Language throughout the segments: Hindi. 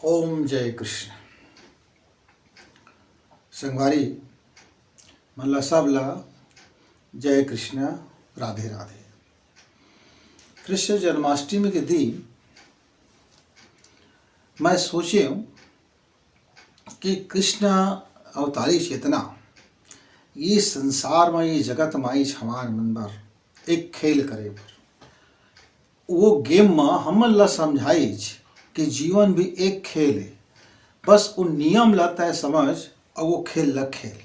ओम जय कृष्ण संगवारी मन सबला जय कृष्ण राधे राधे। कृष्ण जन्माष्टमी के दिन मैं सोचे हूँ कि कृष्ण अवतारी चेतना ये संसार में ये जगत में ये हमार मन भर एक खेल करे वो गेम में हमन ला समझाई कि जीवन भी एक खेल है। बस उन नियम ला तय समझ और वो खेल ला खेल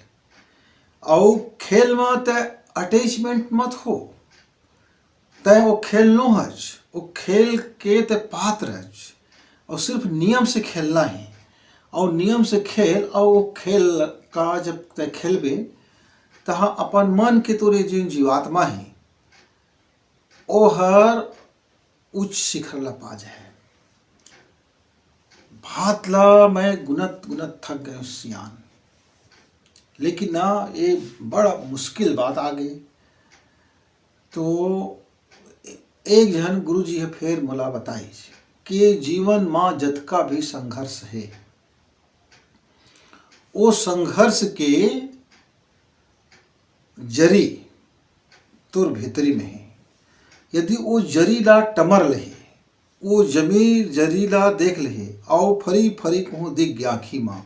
और खेल में तय अटैचमेंट मत हो। तय वो खेल नो हज वो खेल के तय पात्र हज और सिर्फ नियम से खेलना है और नियम से खेल और वो खेल का जब तय खेलबे तहाँ अपन मन के तोरे जिन जीवात्मा है ओ हर उच्च शिखर ला पा जाए। भात ला मैं गुनत गुनत थक गए सियान, लेकिन ना ये बड़ा मुश्किल बात आ गई। तो एक जन गुरु जी है फिर मोला बताई कि जीवन में जतका भी संघर्ष है वो संघर्ष के जरी तुर भीतरी में है। यदि वो जरी ला टमर ले वो जमीर जरी ला देख ले और फरी फरी कहूँ दिख गया आखी माँ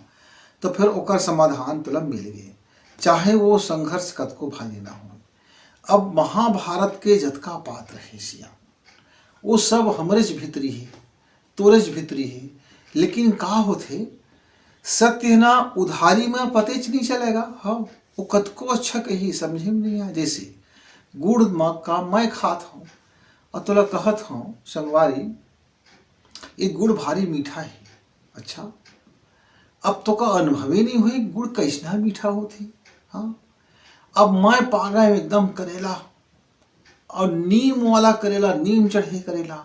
तो फिर ओकर समाधान तुला मिल गए, चाहे वो संघर्ष कतको भारी ना हो। अब महाभारत के जतका पात्र है सिया वो सब हमरेज भीतरी है तोरेज भीतरी है। लेकिन का होते सत्य ना उधारी में पतेच नहीं चलेगा। हाँ वो कतको अच्छा कही समझे में नहीं आ। जैसे गुड़ का मैं खात हूँ और तुला कहत हूँ संगवारी ये गुड़ भारी मीठा है। अच्छा अब तो का अनुभव ही नहीं हुई गुड़ कैसना मीठा होती। हाँ अब मैं पागा एकदम करेला और नीम वाला करेला नीम चढ़े करेला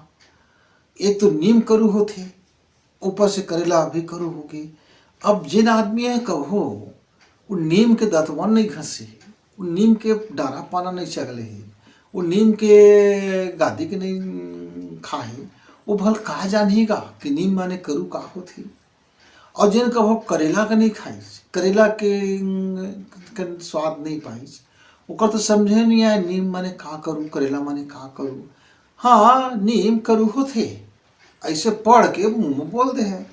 एक तो नीम करू होते ऊपर से करेला भी करू होगी। अब जिन आदमी है कहो वो नीम के दतवन नहीं घसे वो नीम के डारा पाना नहीं चगले है वो नीम के गादी के नहीं खाए वो भल कहा जानेगा कि नीम माने करू का होती। और जिन कहो करेला का नहीं खाइस करेला के स्वाद नहीं पाइस ओकर तो समझे नहीं आए नीम माने का करूँ करेला माने का करूँ। हाँ नीम करू होते ऐसे पढ़ के मुंह में बोल दे है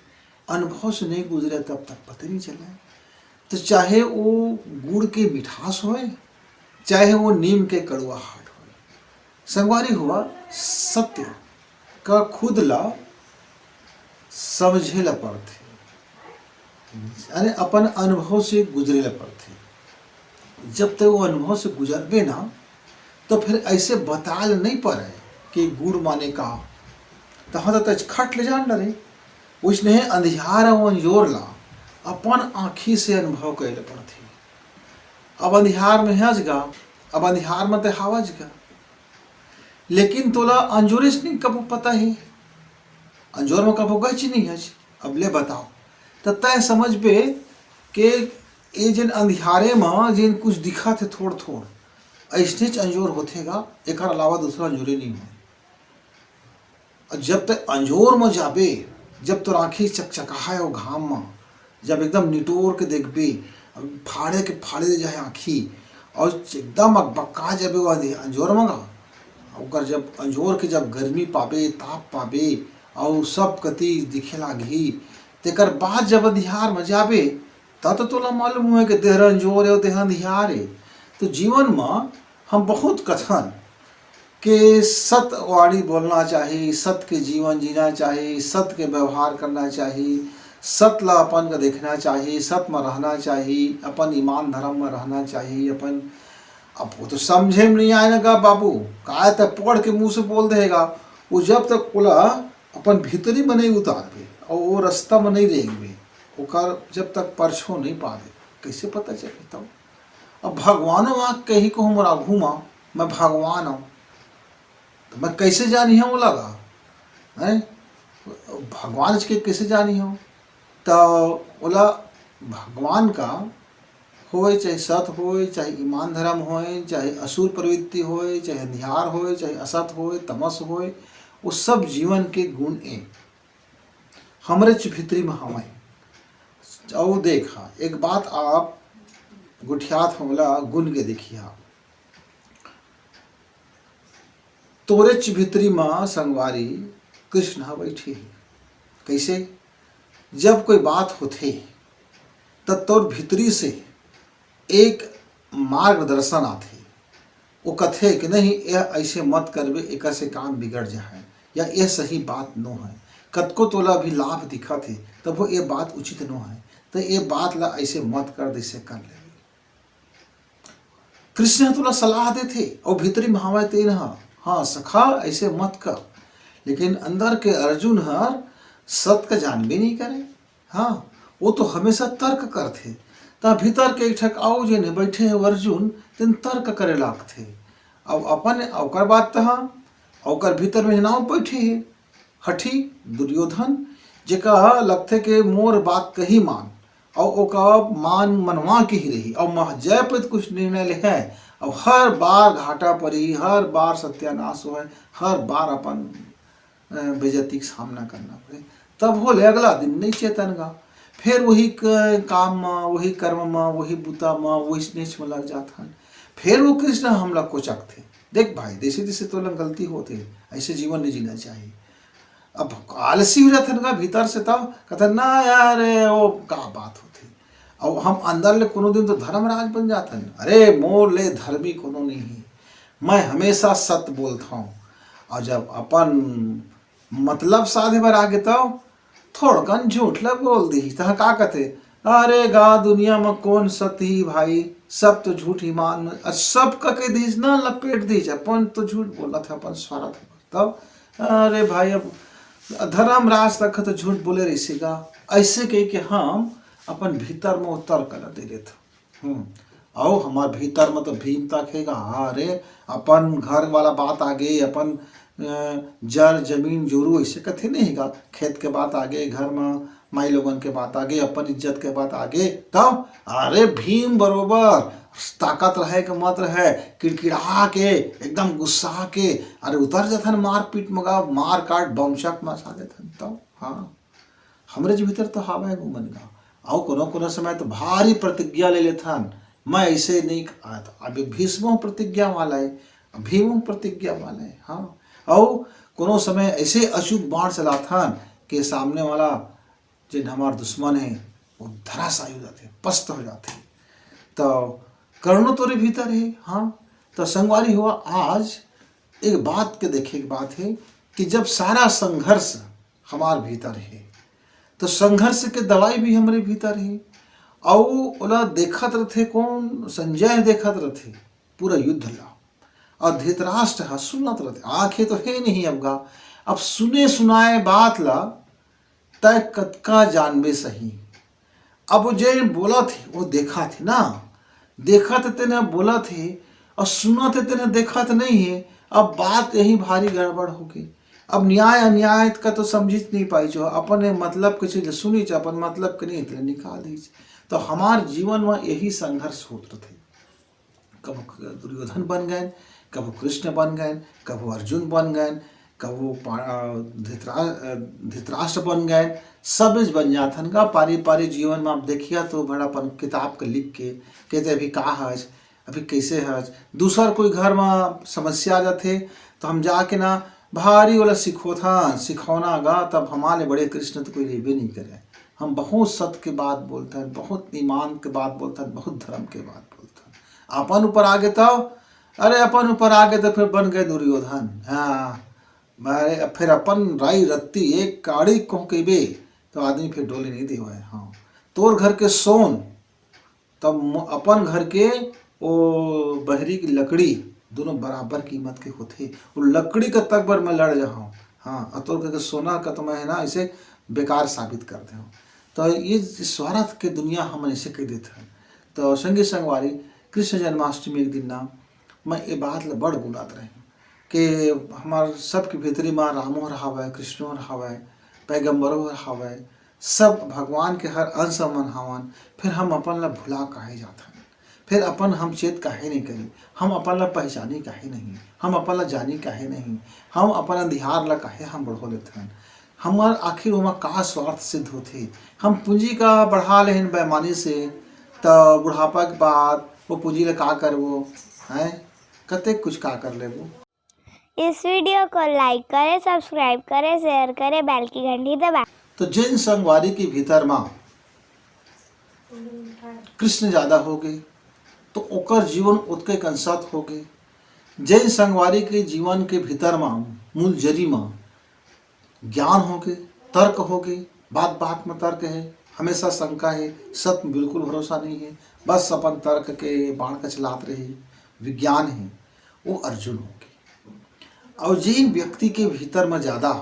अनुभव से नहीं गुजरे तब तक पता नहीं चला। तो चाहे वो गुड़ के मिठास होए चाहे वो नीम के कड़वाहट होए संगवारी हुआ सत्य का खुद ला समझे ला पड़ते अरे अपन अनुभव से गुजरे ला पड़ते। जब तक वो अनुभव से गुजरबे ना तो फिर ऐसे बताल नहीं पड़े कि गुड़ माने का तहाँ तो खट ले जान डरे उसने अंधियार अंजोर ला अपन आँखी से अनुभव कैले पड़ती। अब अंधियार में हज गा अब अंधियार में तो हवज गा लेकिन तोला अंजोरिस नहीं कब पता है अंजोर में कब गच नहीं हज। अब ले बताओ तो तय समझ पे कि ये जिन अंधियारे में जिन कुछ दिखा थे थोड़ थोड़ ऐसने अंजोर होतेगा एक अलावा दूसरा अंजोरे नहीं हो। और जब तक अंजोर में जाबे जब तो आँखी चकचकाए हो घाम में जब एकदम निटोर के देखबे फाड़े के फाड़े जाए आँखी और एकदम अकबका जाबे वो अंजोर में गा ओकर जब अंजोर के जब गर्मी पाबे ताप पाबे और सब कति दिखे लागी तेकर बाद जब अंधियार में जाबे तब तो तोला मालूम हुए कि देहर अंजोर है और देहर अंधियार है। तो जीवन में हम बहुत कथन कि सत्य वाणी बोलना चाहिए सत्य के जीवन जीना चाहिए सत्य के व्यवहार करना चाहिए सत्य ला अपन का देखना चाहिए सत्य में रहना चाहिए अपन ईमान धर्म में रहना चाहिए अपन। अब वो तो समझे में नहीं आएगा बाबू का तक पढ़ के मुंह से बोल देगा वो जब तक बोला अपन भीतरी में नहीं उतारबे और वो रास्ता में नहीं देखबे ओकर जब तक परछो नहीं पाबे कैसे पता चले। तब अब भगवानों आँख कही को मोरा घूमा मैं भगवान हूँ तो मैं कैसे जानी हूँ वो लगा है भगवान के कैसे जानी हूँ। तो बोला भगवान का होए चाहे सत होए चाहे ईमान धर्म होए चाहे असुर प्रवृत्ति होए चाहे अंधियार होए चाहे असत होए तमस होए वो सब जीवन के गुण हैं। हमरे भितरी में हमें। और देखा एक बात आप गुठियात हमला गुन के देखिया, तोरे भितरी में संगवारी कृष्ण बैठी। कैसे? जब कोई बात होते तब तोर भीतरी से एक मार्गदर्शन आते, वो कथे कि नहीं यह ऐसे मत करबे, एक से काम बिगड़ जाए, या यह सही बात नो है। कतको तोला भी लाभ दिखा थे तब वो ये बात उचित नो है, तो ये बात ला ऐसे मत कर, जैसे कर ले। कृष्ण तोला सलाह देते और भीतरी में ते न, हाँ सखा ऐसे मत कर, लेकिन अंदर के अर्जुन हर सत का जानबे नहीं करे। हाँ वो तो हमेशा तर्क करते, ता भीतर के एक ठक आओ जे ने बैठे है अर्जुन तेन तर्क करे लागथे। अब अपन अवकर बात तहा अवकर भीतर में नाव बैठे है हठी दुर्योधन, जेका लगथे के मोर बात कही मान और ओका मान मनवा के ही रही, और मह जय पर कुछ निर्णय ले है, और हर बार घाटा पड़ी, हर बार सत्यानाश हो, हर बार अपन बेजती का सामना करना पड़े। तब होले अगला दिन नहीं चेतन गा, फिर वही काम में, वही कर्म में, वही बुता में, वही स्नेच में लग जाता। फिर वो कृष्ण हमला कोचक थे, देख भाई जैसे जैसे तो गलती होते, ऐसे जीवन नहीं जीना चाहिए। अब आलसी हो जाते ना भीतर से, तब कहते ना यार वो का बात होती। अब हम अंदर ले कोनो दिन तो धर्मराज बन जाते हैं, अरे मोर ले धर्मी कोनो नहीं है, मैं हमेशा सत्य बोलता हूँ। और जब अपन मतलब साधे बार आगे तब थोड़कन झूठ लग बोल दी, तह का कहते, अरे गा दुनिया में कौन सत्य ही भाई, सब तो झूठ ही मान, सब का के दीज ना लपेट दीज, अपन तो झूठ बोला था, अपन स्वार्थ तब अरे भाई अब धर्मराज तक तो झूठ बोले रहीगा, ऐसे कह के हम अपन भीतर में उतर कर दे रहे। और हमारे भीतर में तो भीम तकेगा, अरे अपन घर वाला बात आगे, अपन जर जमीन जोरू ऐसे कथे नहीं है, खेत के बात आगे, घर में माई लोगन के बात आगे, अपन इज्जत के बात आगे, तब अरे भीम बरोबर ताकत रहे के मत रहे, किड़किड़ा के एकदम गुस्सा के अरे उतर जाथन, मार पीट मगा मार काट बमशक मचा देथन। तब हाँ हमरे जो भीतर तो हावे गुमन गा, और कोनो समय तो भारी प्रतिज्ञा ले लेथन, मैं ऐसे नहीं आता। अभी भीष्मो प्रतिज्ञा वाला है, भीमो प्रतिज्ञा वाला है। हाँ और कोनो समय ऐसे अशुभ बाण चलाथन कि सामने वाला जिन हमार दुश्मन है वो धराशायी हो जाते, पस्त हो जाते। तो करुणा तोरे भीतर है। हाँ तो संगवारी हुआ, आज एक बात के देखे की बात है कि जब सारा संघर्ष हमार भीतर है तो संघर्ष के दवाई भी हमारे भीतर है। और ओला देखत रहते कौन, संजय देखत रहते पूरा युद्ध ला, और धृतराष्ट्र सुनत रहते, आंखें तो है नहीं अबगा, अब सुने सुनाए बात ला तय कतका जानबे सही। अब वो जे बोला थे वो देखा थे ना, देखा थे तेने बोला थे और सुना थे तेने देखा थे नहीं है। अब बात यही भारी गड़बड़ हो गई। अब न्याय अन्याय का तो समझ नहीं पाई, जो अपन मतलब के चीज सुनी, अपन मतलब के नहीं तो निकाल दीजिए। तो हमार जीवन में यही संघर्ष होते थे, कब दुर्योधन बन गए, कब कृष्ण बन गए, कब अर्जुन बन गए, कब धृतराष्ट्र बन गए, सब बन जाथन का पारी पारी जीवन में। आप देखिए तो बड़ापन किताब के लिख के कहते अभी का हज, अभी कैसे हज, दूसर कोई घर में समस्या आ जाते तो हम जाके ना भारी वाला सिखौना गा, तब हमारे बड़े कृष्ण तो कोई रेबे नहीं करे। हम बहुत सत्य के बात बोलते हैं, बहुत ईमान के बात बोलते हैं, बहुत धर्म के बात बोलते हैं। अपन ऊपर आगे तो अरे अपन ऊपर आगे तो फिर बन गए दुर्योधन। हाँ फिर अपन राई रत्ती एक काड़ी को केबे तो आदमी फिर डोले नहीं देवा है। हाँ तोर घर के सोन तब अपन घर के वो बहरी की लकड़ी दोनों बराबर कीमत के होते, वो लकड़ी का तक बार मैं लड़ जाऊँ। हाँ और तोर घर के सोना का तो मैं है ना ऐसे बेकार साबित करते हो। तो ये स्वार्थ के दुनिया हम ऐसे कह देते हैं। तो संगी संगवारी कृष्ण जन्माष्टमी एक दिन ना मैं ये बात बड़ बुलात रहे कि हमार सबके भीतरी माँ रामो रहावे, कृष्णो रहावे, पैगम्बरों रहावे, सब भगवान के हर अंश मन हवन। फिर हम अपन ला भुला काहे जात हन, फिर अपन हम चेत काहे नहीं करी, हम अपन ला पहचानी काहे नहीं, हम अपन ला जानी काहे नहीं, हम अपन धियार ला काहे हम बढ़ो लेते हैं। हमार आखिर वहाँ का स्वार्थ सिद्ध होते। हम पूंजी का बढ़ा लेहन बेईमानी से, तो बुढ़ापा के बाद वो पूंजी ले का करबो हैं, कते कुछ का कर लेबो। इस वीडियो को लाइक करें, सब्सक्राइब करें, शेयर करें, बेल की घंटी दबाएं। तो जिन संगवारी के भीतर माँ कृष्ण ज्यादा हो गए तो ओकर जीवन उतके कंसत हो गए। जैन संगवारी के जीवन के भीतर माँ मूल जरी माँ ज्ञान हो गए, तर्क हो गए, बात बात में तर्क है, हमेशा शंका है, सत्य में बिल्कुल भरोसा नहीं है, बस अपन तर्क के बाण का चलात रहे, विज्ञान है, वो अर्जुन हो गए। और जिन व्यक्ति के भीतर में ज़्यादा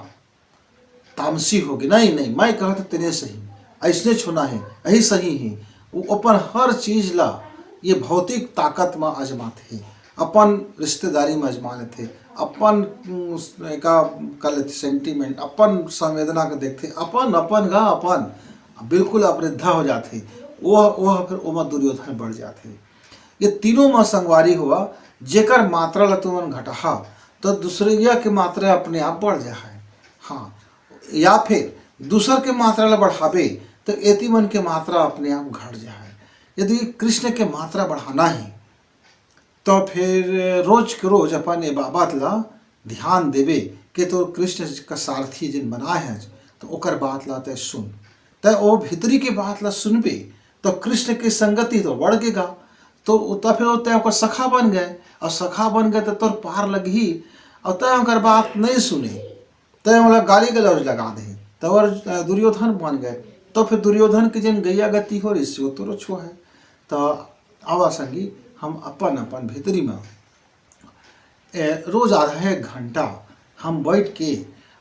तामसी हो गई, नहीं नहीं मैं कहता तेरे सही, ऐसने छूना है, यही सही है, वो अपन हर चीज ला ये भौतिक ताकत में आजमाते हैं, अपन रिश्तेदारी में आजमा लेते, अपन का कल सेंटीमेंट, अपन संवेदना को देखते, अपन अपन गा अपन बिल्कुल अवृद्धा हो जाते, वह फिर ओमा दुर्योधन बढ़ जाते। ये तीनों में संगवारी हुआ, जेकर मात्रा ला तुमन घटा तो दूसरे के मात्रा अपने आप बढ़ जाए। हाँ, या फिर दूसर के मात्रा ला बढ़ावे तो एति मन के मात्रा अपने आप घट जाए। यदि कृष्ण के मात्रा बढ़ाना है तो फिर रोज के रोज अपन ये बात ला ध्यान देवे कि तो कृष्ण का सारथी जिन बनाए हैं तो ओकर बात ला तय सुन, तय वो भीतरी के बात ला सुनबे तो कृष्ण की संगति तो बढ़ गेगा, तो फिर तय ओकर सखा बन गए, और सखा बन गए तो तोर पार लगी, और तय ओकर बात नहीं सुने तय वाला गाली गलौज लगा दे तो और दुर्योधन बन गए। तो फिर दुर्योधन के जिन गैया गति हो रही वो तो छो है। तो आवा संगी हम अपन अपन भीतरी में रोज आधा एक घंटा हम बैठ के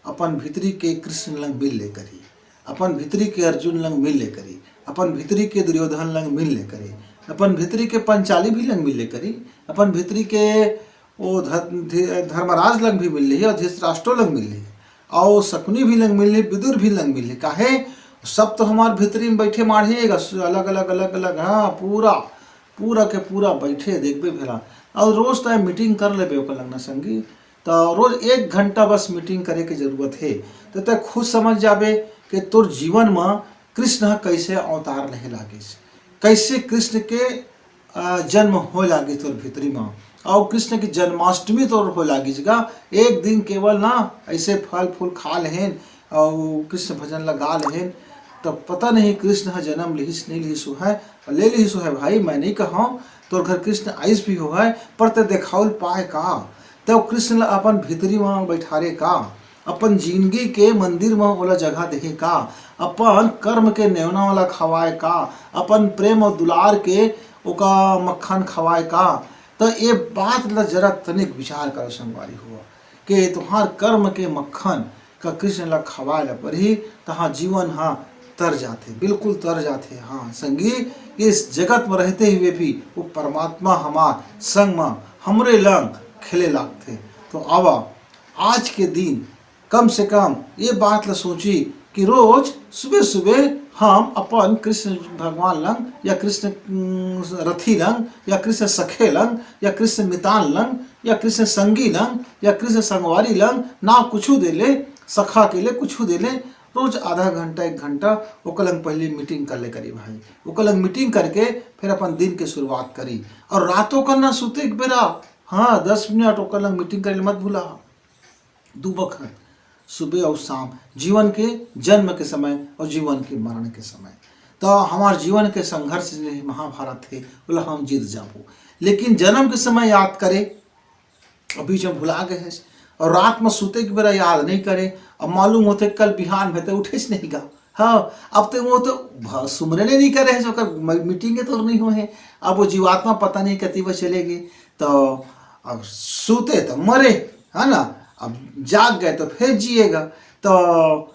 अपन भीतरी के कृष्ण लंग मिल ले करी, अपन भीतरी के अर्जुन लंग मिल ले करी, अपन भीतरी के दुर्योधन लंग मिल ले करी, अपन भीतरी के पंचाली भी लंग मिल ले करी, अपन भीतरी के वो धर्मराज लंग भी मिल रही और धृतराष्ट्र लंग मिल रही, और शकुनी भी लंग मिल रही, विदुर भी लंग मिल रही। काहे सब तो हमारे भीतरी में बैठे माढ़ेगा अलग अलग अलग अलग, हाँ पूरा पूरा के पूरा बैठे देखबे भेला, और रोज तो मीटिंग कर लेबे ओकर लंग ना संगी, तो रोज 1 घंटा बस मीटिंग करे के जरूरत है, तो तय खुद समझ जाबे कि तोर जीवन में कृष्ण कैसे अवतार रहे लागे, कैसे कृष्ण के जन्म हो लागे तोर भीतरी में, और कृष्ण की जन्माष्टमी तोर हो लागी जगह एक दिन केवल ना ऐसे फल फूल खा लेहन और कृष्ण भजन लगा लेहन, तो पता नहीं कृष्ण जन्म लिहिस नहीं लिहिस है, ले लिहिस है भाई, मैं नहीं कहा तोर घर कृष्ण आइस भी हो है, पर ते देखाउल पाए का, तो कृष्ण अपन भीतरी में बैठारे का, अपन जिंदगी के मंदिर में वाला जगह देखे का, अपन कर्म के नेवना वाला खवाए का, अपन प्रेम और दुलार के ओका मक्खन खवाए का। तो ये बात ला जरा तनिक विचार करो संगवारी हुआ कि तुम्हार कर्म के मक्खन का कृष्ण ला खवाए ला पड़ी, तहाँ जीवन हाँ तर जाते, बिल्कुल तर जाते। हाँ संगी, इस जगत में रहते हुए भी वो परमात्मा हमार संग में हमरे लंग खेले लागते। तो आवा आज के दिन कम से कम ये बात ला सोची कि रोज सुबह सुबह हम अपन कृष्ण भगवान लंग, या कृष्ण रथी लंग, या कृष्ण सखे लंग, या कृष्ण मितान लंग, या कृष्ण संगी लंग, या कृष्ण संगवारी लंग ना कुछ दे ले, सखा के लिए कुछ दे ले, रोज आधा घंटा 1 घंटा ओकलंग पहले मीटिंग कर ले करी भाई, ओकलंग मीटिंग करके फिर अपन दिन के शुरुआत करी, और रातों करना सुते एक बेरा, हाँ 10 मिनट ओकलंग मीटिंग करे मत भूला, 2 वक्त सुबह और शाम, जीवन के जन्म के समय और जीवन के मरण के समय। तो हमारे जीवन के संघर्ष महाभारत थे, बोला हम जीत जाबो, लेकिन जन्म के समय याद करे और बीच में भुला गए हैं, और रात में सोते के बेरा याद नहीं करे, अब मालूम होते कल बिहान में तो उठे नहीं गा, हाँ अब तो वो तो सुमरने नहीं करे है, जो मीटिंग तो नहीं हुए हैं, अब वो जीवात्मा पता नहीं कती वो चलेगी, तो अब सोते तो मरे है ना, अब जाग गए तो फिर जिएगा, तो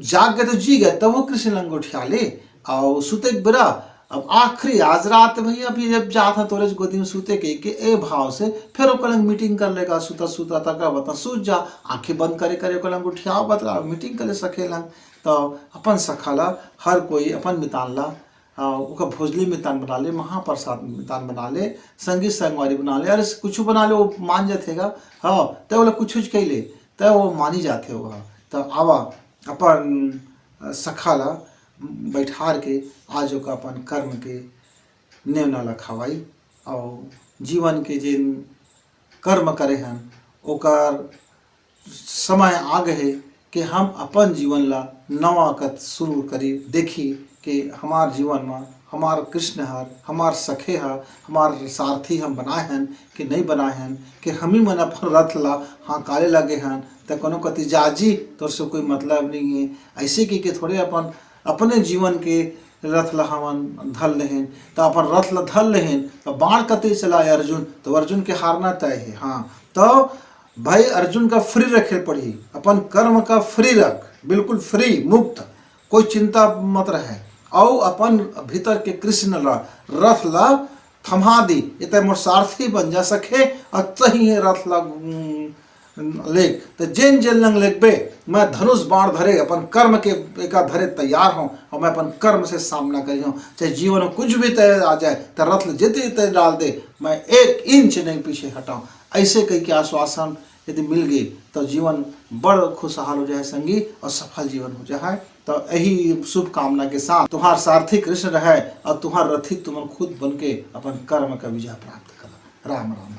जाग गए तो जी गए, तो वो कृष्ण लंग उठा ले, और सुते बेरा अब आखिरी आज रात भैया अभी जब जाता तोरे गोदी में सूते के ए भाव से फिर ओकलंग मीटिंग कर लेगा, सुता सुता तक बता सूझ जा, आंखें बंद करे करे ओकलंग उठियाओ बतला मीटिंग करे सखेलंग। तो अपन सखाला हर कोई अपन मितान ला ओका भोजली मितान बना ले, महाप्रसाद मितान बना ले, संगीत संगवारी बना ले, अरे कुछ बना ले वो मान जातेगा, हाँ तो बोला कुछ कैले तो वो मानी जाते होगा। तो आवा अपन सखाला बैठार के आज ओका अपन कर्म के नेव नाला खवाई और जीवन के जिन कर्म करे हन ओकर समय आ गए कि हम अपन जीवन ला नवा कत शुरू करी देखी कि हमार जीवन में हमार कृष्ण हर हमार सखे हर हमार सारथी हम बनाए हन कि नहीं बनाए हन कि हम ही मन अपन रथ ला हाँ काले लगे हन तो कोनो कति जाजी तो से कोई मतलब नहीं है ऐसे कि थोड़े अपन अपने जीवन के रथ ला हमन धल लेहन तो अपन रथ ला धल लेहन तो बाण कते चलाए अर्जुन तो अर्जुन के हारना तय है। हाँ तो भाई अर्जुन का फ्री रखे पड़ी अपन कर्म का फ्री रख बिल्कुल फ्री मुक्त कोई चिंता मत रहे और अपन भीतर के कृष्ण ला रथ ला थमा दी ये मोर सारथी बन जा सके और तही है रथ ला लेक तो जेन जेन लंग लेकबे मैं धनुष बाण धरे अपन कर्म के एका धरे तैयार हूँ और मैं अपन कर्म से सामना करी हूँ चाहे जीवन में कुछ भी तय आ जाए तो रथ जितनी तय डाल दे मैं 1 इंच नहीं पीछे हटाऊँ ऐसे कई के आश्वासन यदि मिल गई तो जीवन बड़ खुशहाल हो जाए संगी और सफल जीवन हो जाए। तो यही शुभकामना के साथ तुम्हार सारथी कृष्ण रहे और तुम्हार रथी तुम खुद बन के अपन कर्म का विजय प्राप्त कर। राम राम।